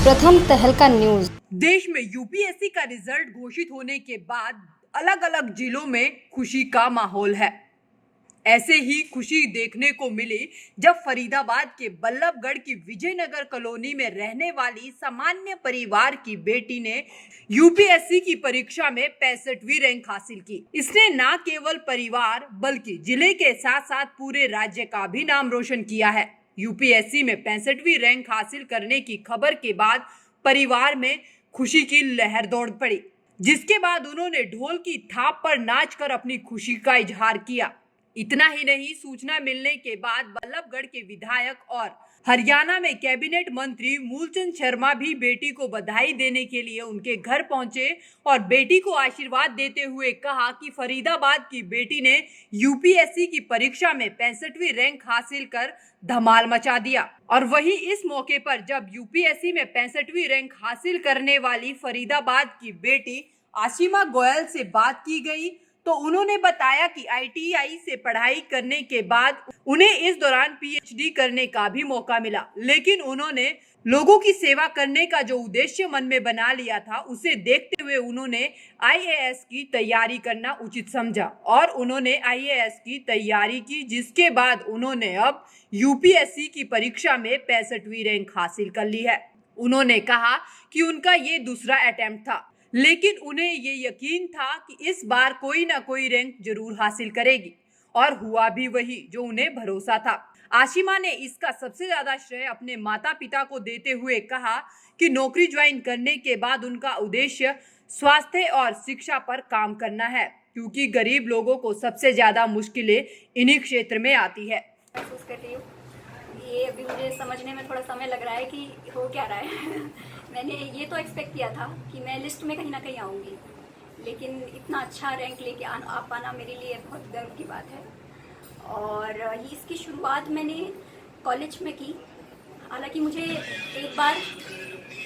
प्रथम तहलका न्यूज। देश में यूपीएससी का रिजल्ट घोषित होने के बाद अलग अलग जिलों में खुशी का माहौल है। ऐसे ही खुशी देखने को मिली जब फरीदाबाद के बल्लभगढ़ की विजयनगर कॉलोनी में रहने वाली सामान्य परिवार की बेटी ने यूपीएससी की परीक्षा में 65वीं रैंक हासिल की। इसने न केवल परिवार बल्कि जिले के साथ साथ पूरे राज्य का भी नाम रोशन किया है। यूपीएससी में 65वीं रैंक हासिल करने की खबर के बाद परिवार में खुशी की लहर दौड़ पड़ी, जिसके बाद उन्होंने ढोल की थाप पर नाचकर अपनी खुशी का इजहार किया। इतना ही नहीं, सूचना मिलने के बाद बल्लभगढ़ के विधायक और हरियाणा में कैबिनेट मंत्री मूलचंद शर्मा भी बेटी को बधाई देने के लिए उनके घर पहुंचे और बेटी को आशीर्वाद देते हुए कहा कि फरीदाबाद की बेटी ने यूपीएससी की परीक्षा में 65वीं रैंक हासिल कर धमाल मचा दिया। और वहीं इस मौके पर जब यूपीएससी में 65वीं रैंक हासिल करने वाली फरीदाबाद की बेटी आशिमा गोयल से बात की गई तो उन्होंने बताया कि आईटीआई से पढ़ाई करने के बाद उन्हें इस दौरान पीएचडी करने का भी मौका मिला, लेकिन उन्होंने लोगों की सेवा करने का जो उद्देश्य मन में बना लिया था उसे देखते हुए उन्होंने आईएएस की तैयारी करना उचित समझा और उन्होंने आईएएस की तैयारी की, जिसके बाद उन्होंने अब यूपीएससी की परीक्षा में 65वीं रैंक हासिल कर ली है। उन्होंने कहा कि उनका ये दूसरा अटेम्प्ट था, लेकिन उन्हें ये यकीन था कि इस बार कोई ना कोई रैंक जरूर हासिल करेगी और हुआ भी वही जो उन्हें भरोसा था। आशिमा ने इसका सबसे ज्यादा श्रेय अपने माता पिता को देते हुए कहा कि नौकरी ज्वाइन करने के बाद उनका उद्देश्य स्वास्थ्य और शिक्षा पर काम करना है, क्योंकि गरीब लोगों को सबसे ज्यादा मुश्किलें इन्हीं क्षेत्र में आती है। महसूस कर रही हूँ, ये अभी मुझे समझने में थोड़ा समय लग रहा है कि हो क्या रहा है। मैंने ये तो एक्सपेक्ट किया था कि मैं लिस्ट में कहीं ना कहीं आऊँगी, लेकिन इतना अच्छा रैंक लेके आ पाना मेरे लिए बहुत गर्व की बात है। और इसकी शुरुआत मैंने कॉलेज में की। हालांकि मुझे एक बार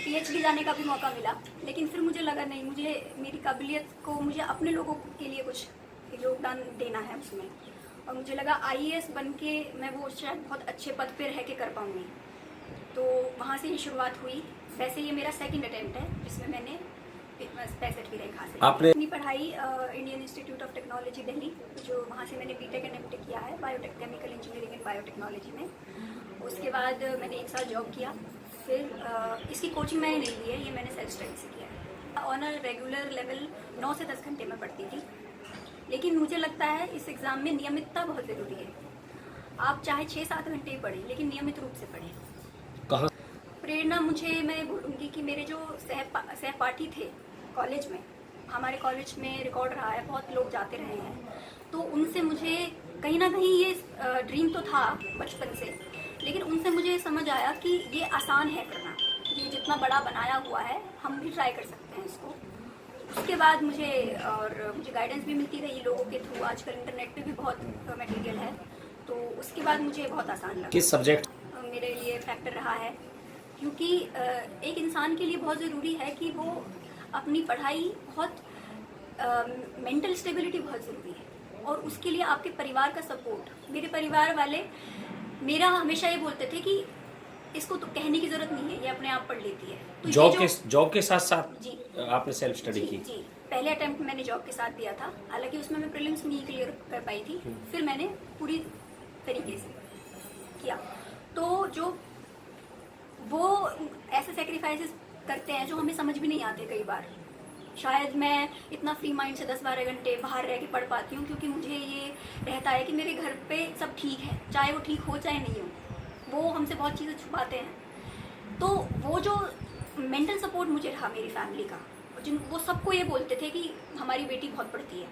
पीएचडी जाने का भी मौका मिला, लेकिन फिर मुझे लगा नहीं, मुझे मेरी काबिलियत को, मुझे अपने लोगों के लिए कुछ योगदान देना है उसमें। और मुझे लगा आईएएस बन के मैं वो शायद बहुत अच्छे पद पे रह के कर पाऊँगी, तो वहाँ से ही शुरुआत हुई। वैसे ये मेरा सेकंड अटेम्प्ट है जिसमें मैंने 65वीं रैंक हासिल की। अपनी पढ़ाई Indian institute of technology Delhi, जो वहाँ से मैंने बीटेक एंड एमटेक किया है केमिकल इंजीनियरिंग एंड बायोटेक्नोलॉजी में। उसके बाद मैंने 1 साल जॉब किया, फिर इसकी कोचिंग मैंने नहीं ली है, ये मैंने सेल्फ स्टडी से किया है। ऑन अ रेगुलर लेवल 9 से 10 घंटे में पढ़ती थी, लेकिन मुझे लगता है इस एग्ज़ाम में नियमितता बहुत ज़रूरी है। आप चाहे 6-7 घंटे ही पढ़ें, लेकिन नियमित रूप से पढ़ें। कहाँ प्रेरणा मैं बोलूँगी कि मेरे जो सहपाठी थे कॉलेज में, हमारे कॉलेज में रिकॉर्ड रहा है, बहुत लोग जाते रहे हैं, तो उनसे मुझे कहीं ना कहीं ये ड्रीम तो था बचपन से, लेकिन उनसे मुझे समझ आया कि ये आसान है करना, ये जितना बड़ा बनाया हुआ है हम भी ट्राई कर सकते हैं इसको। उसके बाद मुझे गाइडेंस भी मिलती रही लोगों के थ्रू। आजकल इंटरनेट पे भी बहुत मटेरियल है, तो उसके बाद मुझे बहुत आसान लगा। किस सब्जेक्ट मेरे लिए फैक्टर रहा है, क्योंकि एक इंसान के लिए बहुत ज़रूरी है कि वो अपनी पढ़ाई मेंटल स्टेबिलिटी बहुत ज़रूरी है, और उसके लिए आपके परिवार का सपोर्ट। मेरे परिवार वाले मेरा हमेशा ये बोलते थे कि इसको तो कहने की ज़रूरत नहीं है, ये अपने आप पढ़ लेती है। तो जॉब के साथ साथ जी आपने सेल्फ स्टडी की? जी, पहले अटेम्प्ट मैंने जॉब के साथ दिया था, हालांकि उसमें मैं प्रीलिम्स नहीं क्लियर कर पाई थी, फिर मैंने पूरी तरीके से किया। तो जो वो ऐसे सेक्रीफाइसेस करते हैं जो हमें समझ भी नहीं आते कई बार। शायद मैं इतना फ्री माइंड से 10-12 घंटे बाहर रह के पढ़ पाती हूँ, क्योंकि मुझे ये रहता है कि मेरे घर पे सब ठीक है, चाहे वो ठीक हो चाहे नहीं हो। वो हमसे बहुत चीज़ें छुपाते हैं, तो वो जो मेंटल सपोर्ट मुझे रहा मेरी फैमिली का, वो सबको ये बोलते थे कि हमारी बेटी बहुत पढ़ती है,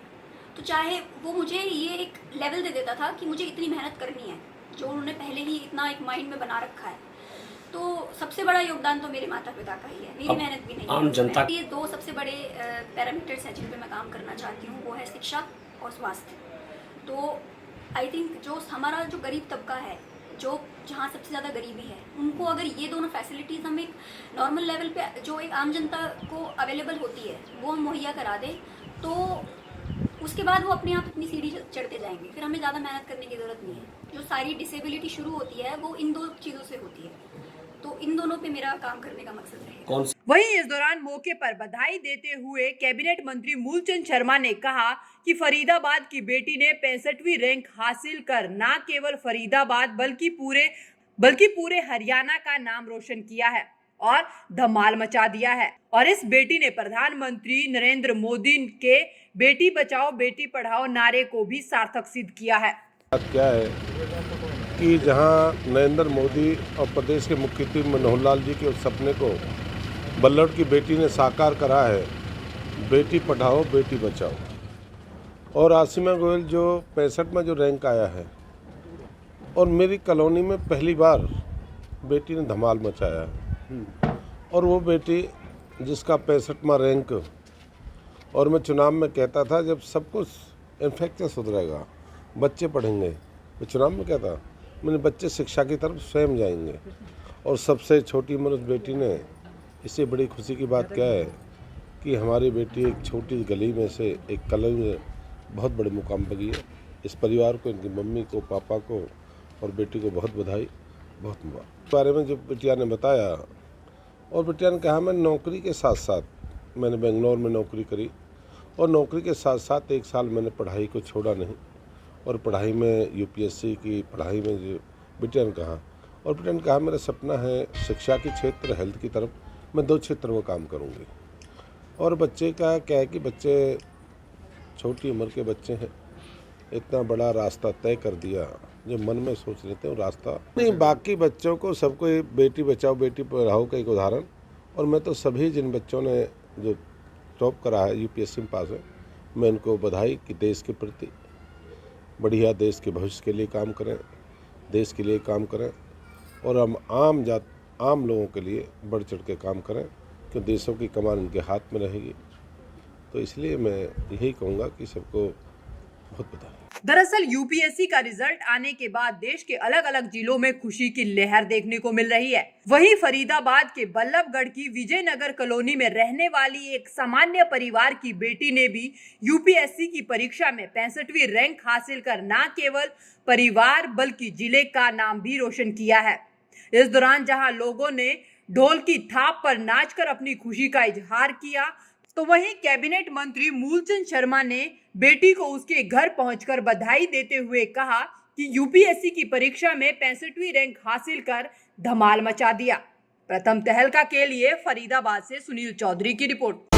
तो चाहे वो मुझे ये एक लेवल दे देता था कि मुझे इतनी मेहनत करनी है, जो उन्होंने पहले ही इतना एक माइंड में बना रखा है। तो सबसे बड़ा योगदान तो मेरे माता पिता का ही है, मेरी मेहनत भी नहीं है। आम जनता ये 2 सबसे बड़े पैरामीटर्स हैं जिन पे मैं काम करना चाहती हूँ, वो है शिक्षा और स्वास्थ्य। तो आई थिंक जो हमारा जो गरीब तबका है, जो जहाँ सबसे ज़्यादा गरीबी है, उनको अगर ये दोनों फैसिलिटीज़ हम एक नॉर्मल लेवल पे जो एक आम जनता को अवेलेबल होती है वो हम मुहैया करा दें, तो उसके बाद वो अपने आप अपनी सीढ़ी चढ़ते जाएंगे, फिर हमें ज़्यादा मेहनत करने की ज़रूरत नहीं है। जो सारी डिसेबिलिटी शुरू होती है वो इन 2 चीज़ों से होती है, तो इन दोनों पे मेरा काम करने का मकसद है। कौन वहीं इस दौरान मौके पर बधाई देते हुए कैबिनेट मंत्री मूलचंद शर्मा ने कहा कि फरीदाबाद की बेटी ने 65वीं रैंक हासिल कर न केवल फरीदाबाद बल्कि पूरे हरियाणा का नाम रोशन किया है और धमाल मचा दिया है। और इस बेटी ने प्रधानमंत्री नरेंद्र मोदी के बेटी बचाओ बेटी पढ़ाओ नारे को भी सार्थक सिद्ध किया है। बात क्या है कि जहां नरेंद्र मोदी और प्रदेश के मुख्यमंत्री मनोहर लाल जी के उस सपने को बल्लभ की बेटी ने साकार करा है, बेटी पढ़ाओ बेटी बचाओ। और आसिमा गोयल जो 65 में जो रैंक आया है, और मेरी कॉलोनी में पहली बार बेटी ने धमाल मचाया है। और वो बेटी जिसका 65वां रैंक, और मैं चुनाव में कहता था जब सब कुछ इंफ्रास्ट्रक्चर सुधरेगा, बच्चे पढ़ेंगे, मैं चुनाव में कहता मैंने बच्चे शिक्षा की तरफ स्वयं जाएंगे। और सबसे छोटी उम्र उस बेटी ने, इससे बड़ी खुशी की बात क्या है कि हमारी बेटी एक छोटी गली में से एक कॉलेज में बहुत बड़े मुकाम पर गई है। इस परिवार को, इनकी मम्मी को, पापा को और बेटी को बहुत बधाई, बहुत मुबारक। इस बारे में जो बिटिया ने बताया, और बिटिया ने कहा मैं नौकरी के साथ साथ, मैंने बेंगलोर में नौकरी करी और नौकरी के साथ साथ 1 साल मैंने पढ़ाई को छोड़ा नहीं, और पढ़ाई में यूपीएससी की पढ़ाई में जो बिटिया ने कहा, और बिटिया ने कहा मेरा सपना है शिक्षा के क्षेत्र, हेल्थ की तरफ, मैं 2 क्षेत्रों में काम करूँगी। और बच्चे का क्या है कि बच्चे छोटी उम्र के बच्चे हैं, इतना बड़ा रास्ता तय कर दिया, जो मन में सोच लेते हैं वो रास्ता नहीं। बाकी बच्चों को सबको ये बेटी बचाओ बेटी पढ़ाओ का एक उदाहरण, और मैं तो सभी जिन बच्चों ने जो टॉप करा है, यूपीएससी में पास है, मैं इनको बधाई कि देश के प्रति बढ़िया, देश के भविष्य के लिए काम करें, देश के लिए काम करें, और हम आम लोगों के लिए बढ़ चढ़ के काम करें, क्योंकि देशों की कमान इनके हाथ में रहेगी। तो इसलिए मैं यही कहूँगा कि सबको बहुत बधाई। दरअसल यूपीएससी का रिजल्ट आने के बाद देश के अलग अलग जिलों में खुशी की लहर देखने को मिल रही है। वहीं फरीदाबाद के बल्लभगढ़ की विजयनगर कॉलोनी में रहने वाली एक सामान्य परिवार की बेटी ने भी यूपीएससी की परीक्षा में 65वीं रैंक हासिल कर न केवल परिवार बल्कि जिले का नाम भी रोशन किया है। इस दौरान जहां लोगों ने ढोल की थाप पर नाचकर अपनी खुशी का इजहार किया, तो वहीं कैबिनेट मंत्री मूलचंद शर्मा ने बेटी को उसके घर पहुंचकर बधाई देते हुए कहा कि यूपीएससी की परीक्षा में 65वीं रैंक हासिल कर धमाल मचा दिया। प्रथम तहलका के लिए फरीदाबाद से सुनील चौधरी की रिपोर्ट।